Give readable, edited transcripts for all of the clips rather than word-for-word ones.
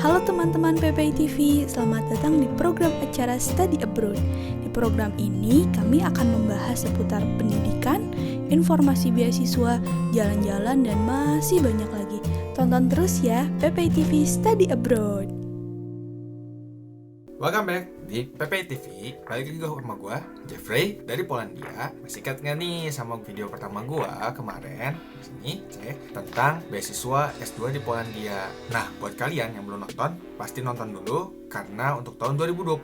Halo teman-teman PPI TV, selamat datang di program acara Study Abroad. Di program ini kami akan membahas seputar pendidikan, informasi beasiswa, jalan-jalan, dan masih banyak lagi. Tonton terus ya PPI TV Study Abroad. Welcome back di PPI TV. Balik lagi sama gue, Jeffrey dari Polandia. Masih ingat nggak nih sama video pertama gue kemarin? Di sini tentang beasiswa S2 di Polandia. Nah, buat kalian yang belum nonton, pasti nonton dulu karena untuk tahun 2020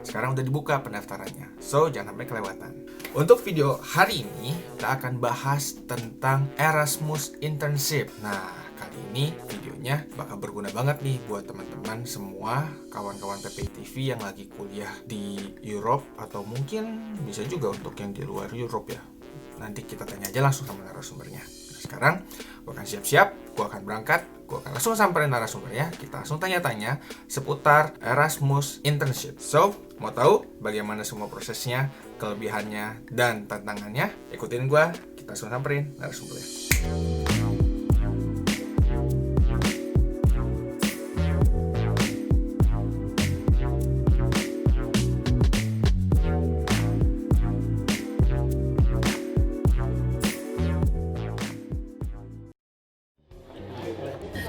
sekarang udah dibuka pendaftarannya. So, jangan sampai kelewatan. Untuk video hari ini kita akan bahas tentang Erasmus Internship. Nah, kali ini videonya bakal berguna banget nih buat teman-teman semua kawan-kawan PPI TV yang lagi kuliah di Europe atau mungkin bisa juga untuk yang di luar Europe ya. Nanti kita tanya aja langsung sama narasumbernya. Nah, sekarang gue akan siap-siap, gue akan berangkat, gue akan langsung samperin narasumbernya. Kita langsung tanya-tanya seputar Erasmus Internship. So, mau tahu bagaimana semua prosesnya, kelebihannya, dan tantangannya? Ikutin gue, kita langsung samperin narasumbernya.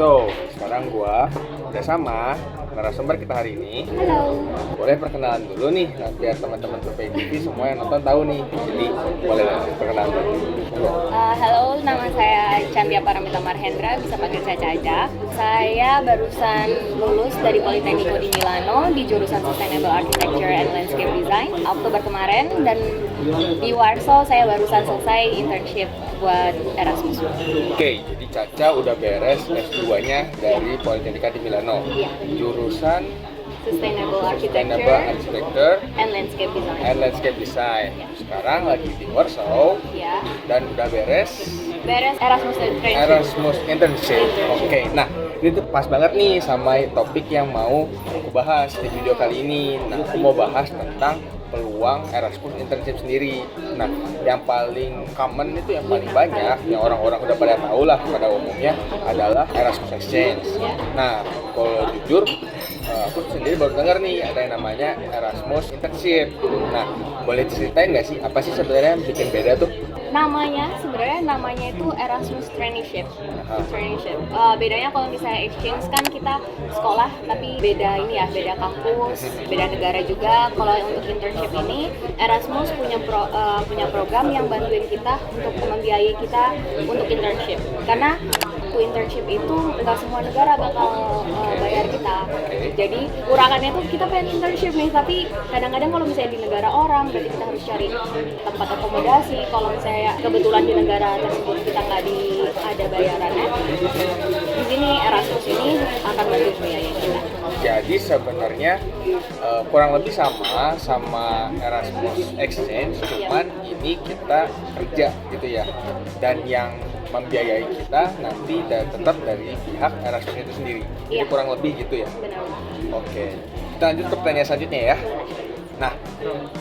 So, sekarang gua udah sama narasumber kita hari ini. Halo. Boleh perkenalan dulu nih, biar teman-teman PPI TV semua yang nonton tahu nih. Jadi, boleh perkenalan dulu. Halo, nama saya Candia Paramita Marhendra, bisa panggil saya Caca. Saya barusan lulus dari Politecnico di Milano di jurusan Sustainable Architecture and Landscape Design Oktober kemarin, dan di Warsaw saya barusan selesai internship buat Erasmus. Oke, jadi Caca udah beres S2-nya dari Politecnica di Milano. Iya. Jurusan Sustainable Architecture and Landscape Design. and Landscape Design. Sekarang lagi di Warsaw Ya. dan udah beres Erasmus Internship. Erasmus Internship. Oke, nah ini tuh pas banget nih sama topik yang mau aku bahas di video kali ini. Nah, aku mau bahas tentang peluang Erasmus Internship sendiri. Nah, yang paling common itu yang paling banyak, yang orang-orang udah pada tahu lah pada umumnya adalah Erasmus Exchange. Nah, kalau jujur, aku sendiri baru dengar nih ada yang namanya Erasmus Internship. Nah, boleh diceritain nggak sih apa sih sebenarnya yang bikin beda tuh? Namanya itu Erasmus Traineeship. Bedanya kalau misalnya exchange kan kita sekolah tapi beda beda kampus, beda negara juga. Kalau untuk internship ini Erasmus punya program yang bantuin kita untuk membiayai kita untuk internship. Karena internship itu nggak semua negara bakal bayar kita. Jadi kurangannya tuh kita pengen internship nih, tapi kadang-kadang kalau misalnya di negara orang berarti kita harus cari tempat akomodasi. Kalau misalnya kebetulan di negara tersebut kita nggak ada bayarannya, di sini Erasmus ini akan bantu biaya kita. Jadi sebenarnya kurang lebih sama Erasmus Exchange, cuman ini kita kerja gitu ya. Dan yang membiayai kita nanti tetap dari pihak Erasmus itu sendiri. Jadi kurang lebih gitu ya. Benar. Oke. Kita lanjut ke pertanyaan selanjutnya ya. Nah,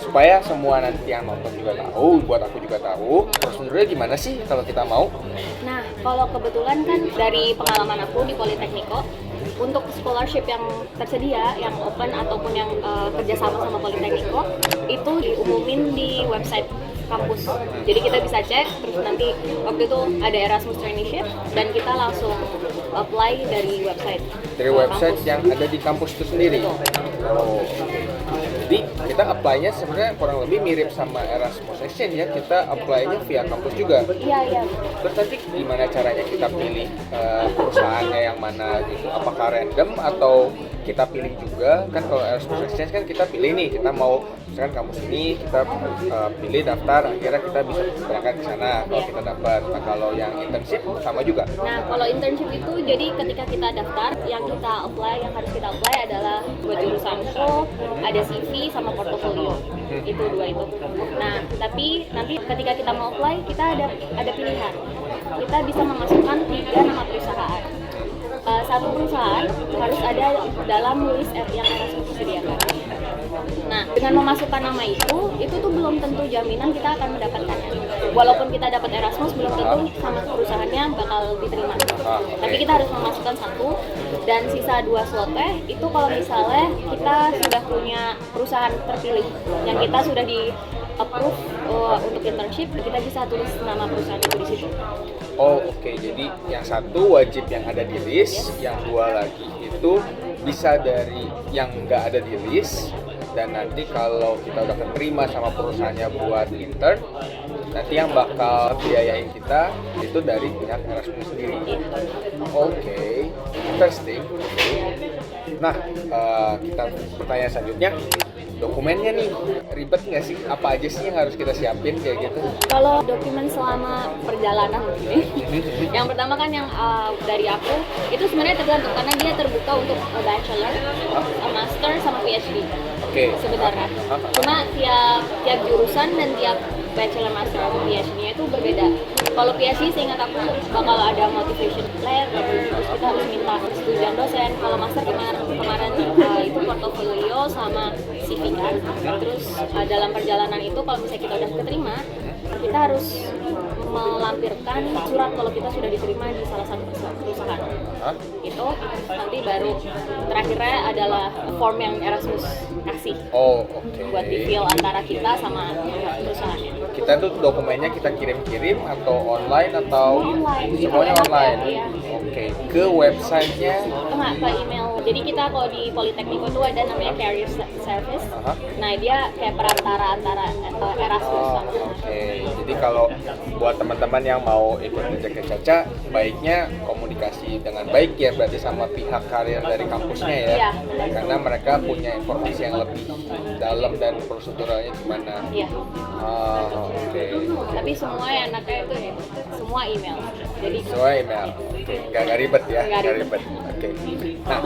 supaya semua nanti yang nonton juga tahu, buat aku juga tahu, prosedurnya gimana sih kalau kita mau? Nah, kalau kebetulan kan dari pengalaman aku di Politecnico, untuk scholarship yang tersedia, yang open ataupun yang kerjasama sama Politecnico, itu diumumin di website kampus. Jadi kita bisa cek, terus nanti waktu itu ada Erasmus Traineeship dan kita langsung apply dari website. Dari website kampus. yang ada di kampus itu sendiri. Oh. Jadi kita apply-nya sebenarnya kurang lebih mirip sama Erasmus Exchange ya. Kita apply-nya via kampus juga. Iya. Terus nanti gimana caranya kita pilih perusahaannya yang mana gitu? Apakah random atau kita pilih juga? Kan kalau Erasmus Exchange kan kita pilih nih, kita mau misalkan kampus ini kita pilih daftar, akhirnya kita bisa berangkat ke sana kalau kita dapat. Nah, kalau yang internship sama juga. Nah, kalau internship itu jadi ketika kita daftar, yang harus kita apply adalah buat jurusanku, ada CV sama portofolio. Itu dua itu. Nah, tapi nanti ketika kita mau apply, kita ada pilihan. Kita bisa memasukkan 3 nama perusahaan. Satu perusahaan harus ada dalam list yang Erasmus disediakan. Nah, dengan memasukkan nama itu tuh belum tentu jaminan kita akan mendapatkannya. Walaupun kita dapat Erasmus, belum tentu sama perusahaannya bakal diterima. Tapi kita harus memasukkan 1 dan sisa 2 slotnya itu kalau misalnya kita sudah punya perusahaan terpilih yang kita sudah di approve untuk internship, kita bisa tulis nama perusahaan itu di situ. Oh oke. Jadi yang satu wajib yang ada di list, yang 2 lagi itu bisa dari yang nggak ada di list, dan nanti kalau kita udah keterima sama perusahaannya buat intern, nanti yang bakal biayain kita itu dari pihak Erasmus sendiri. Oke, interesting. Nah, kita pertanyaan selanjutnya, dokumennya nih ribet nggak sih? Apa aja sih yang harus kita siapin kayak gitu? Kalau dokumen selama perjalanan begini, yang pertama kan yang dari aku itu sebenarnya tergantung karena dia terbuka untuk bachelor, master sama PhD. Oke. Sebenarnya. Cuma tiap jurusan dan tiap bachelor, master atau PhD-nya itu berbeda. Kalau PhD seingat aku bakal ada motivation letter, terus kita harus minta persetujuan dosen. Kalau master kemarin itu portofolio sama CV kan. Terus dalam perjalanan itu kalau misalnya kita udah keterima, kita harus melampirkan surat kalau kita sudah diterima di salah satu perusahaan. Itu nanti baru terakhirnya adalah form yang Erasmus kasih. Oh oke. Buat di-fill antara kita sama perusahaannya. Kita tuh dokumennya kita kirim-kirim atau online atau Online. semuanya Itu online? iya. Oke. Ke websitenya? Enggak, ke email. Jadi kita kalau di Politeknik itu ada namanya Career Service. Nah, dia kayak perantara antara Erasmus sama. Oke. Jadi kalau buat teman-teman yang mau ikut ngecek ke Caca, baiknya komunikasi dengan baik ya berarti sama pihak karir dari kampusnya ya. Iya. Karena mereka punya informasi yang lebih dalam dan proseduralnya gimana. Iya. Oke. Tapi semua enaknya itu ya, semua email. Jadi Semua email. Oke. Nggak ribet ya. Nggak ribet. Oke. Nah,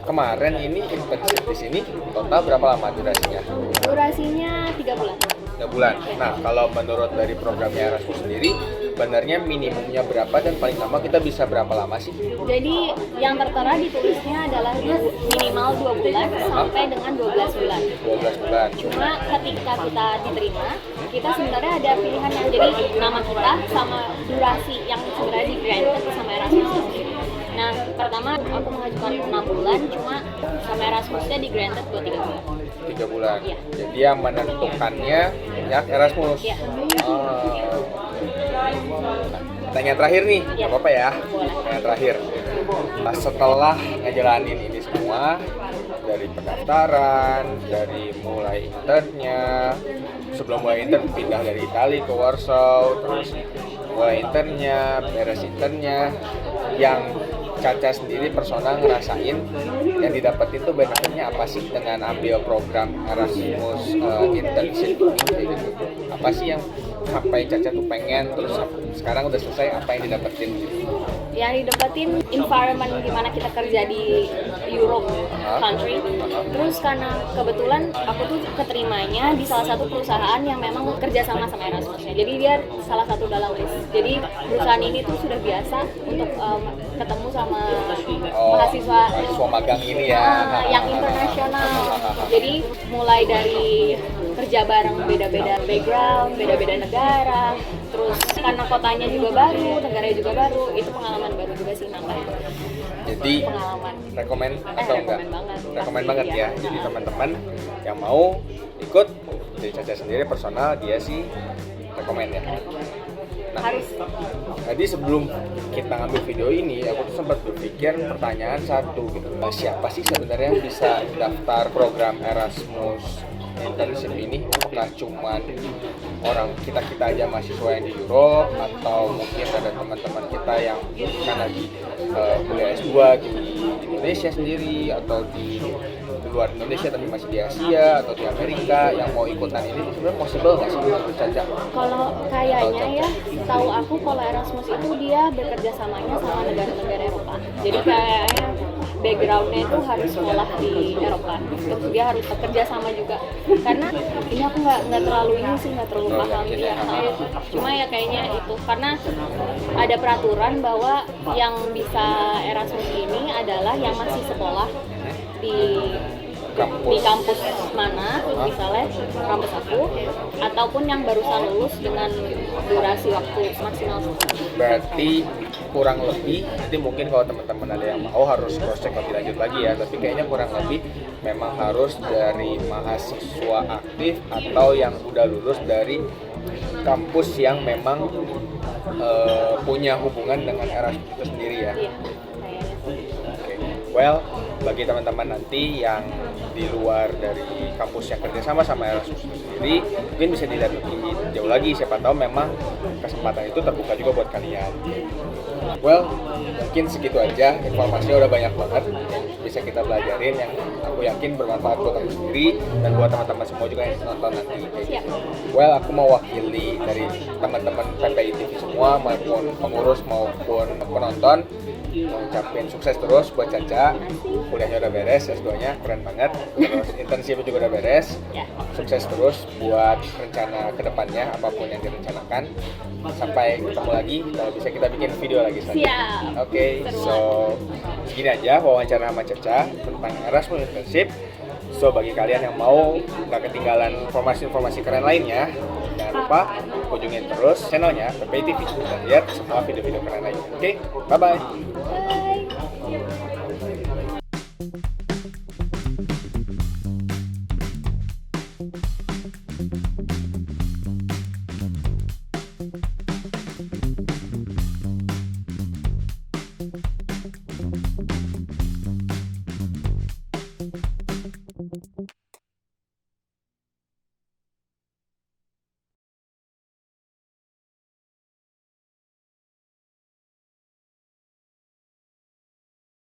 kemarin ini internship di sini total berapa lama durasinya? durasinya 3 bulan. 3 bulan. Nah, kalau menurut dari programnya Erasmus sendiri, sebenarnya minimumnya berapa dan paling lama kita bisa berapa lama sih? Jadi yang tertera ditulisnya adalah minimal 2 bulan sampai dengan 12 bulan. 12 bulan. Cuma ketika kita diterima, kita sebenarnya ada pilihan yang jadi nama kita sama durasi yang sebenarnya di granted sama Erasmus sendiri. Nah, pertama aku mengajukan 6 bulan, cuma sama Erasmusnya di granted buat 3 bulan. 3 bulan. Iya. Jadi yang menentukannya pihak Erasmus. Iya. Pertanyaan terakhir nih, Iya. nggak apa-apa ya? Boleh. Pertanyaan terakhir. Nah, setelah ngejalanin ini semua, dari pendaftaran, dari mulai internnya, sebelum mulai intern pindah dari Itali ke Warsaw, terus mulai internnya, beres internnya, yang Caca sendiri personal ngerasain yang didapetin tuh benefitnya apa sih dengan ambil program Erasmus internship kayak gitu? Apa sih yang sampai Caca tuh pengen terus sekarang udah selesai apa yang didapetin gitu? Yang didapetin environment gimana kita kerja di Europe country. Terus karena kebetulan aku tuh keterimanya di salah satu perusahaan yang memang kerja sama Erasmusnya. Jadi dia salah satu dalam list. Jadi perusahaan ini tuh sudah biasa untuk ketemu sama mahasiswa magang ini ya. yang internasional. Jadi mulai dari kerja bareng beda-beda background, beda-beda negara. Terus karena kotanya juga baru, negaranya juga baru, itu pengalaman baru juga sih namanya. Jadi Pengalaman. rekomen atau enggak? Rekomen banget. Rekomen banget ya. Iya. Jadi teman-teman yang mau ikut dari Caca sendiri personal dia sih rekomen ya. Nah, Harus. tadi sebelum kita ngambil video ini, aku tuh sempat berpikir pertanyaan satu gitu. Siapa sih sebenarnya yang bisa daftar program Erasmus internship ini? Apakah cuman orang kita aja mahasiswa yang di Europe, atau mungkin ada teman-teman kita yang kan lagi kuliah S2 di Indonesia sendiri, atau di luar Indonesia tapi masih di Asia atau di Amerika yang mau ikutan ini sebenarnya possible nggak sih menurut Caca? Kalau kayaknya ya, tahu aku kalau Erasmus itu dia bekerja samanya sama negara-negara Eropa. Jadi kayaknya backgroundnya itu harus sekolah di Eropa. Terus dia harus bekerja sama juga. Karena ini aku nggak terlalu ini sih nggak terlalu paham ya. Cuma ya kayaknya itu karena ada peraturan bahwa yang bisa Erasmus ini adalah yang masih sekolah di di kampus mana, misalnya kampus aku, ataupun yang barusan lulus dengan durasi waktu maksimal. Berarti kurang lebih, nanti mungkin kalau teman-teman ada yang mau harus cross check lebih lanjut lagi ya, tapi kayaknya kurang lebih memang harus dari mahasiswa aktif atau yang udah lulus dari kampus yang memang punya hubungan dengan Erasmus itu sendiri ya. Iya, kayaknya sih. Oke. Well, bagi teman-teman nanti yang di luar dari kampus yang kerjasama sama Erasmus itu sendiri, mungkin bisa dilihat lebih jauh lagi, siapa tahu memang kesempatan itu terbuka juga buat kalian. Well, mungkin segitu aja, informasinya udah banyak banget yang bisa kita pelajarin, yang aku yakin bermanfaat buat aku sendiri dan buat teman-teman semua juga yang nonton nanti. Well, aku mewakili dari teman-teman PPI TV semua, maupun pengurus maupun penonton, mengucapin sukses terus buat Caca. Kuliahnya udah beres, S2-nya keren banget, terus internship juga udah beres. Sukses terus buat rencana kedepannya, apapun yang direncanakan. Sampai ketemu lagi, kalau bisa kita bikin video lagi selanjutnya. Siap. Oke, so segini aja wawancara sama Caca tentang Erasmus Internship. So bagi kalian yang mau nggak ketinggalan informasi-informasi keren lainnya, jangan lupa kunjungin terus channelnya PPI TV dan lihat semua video-video keren lainnya. Oke, bye-bye. Bye.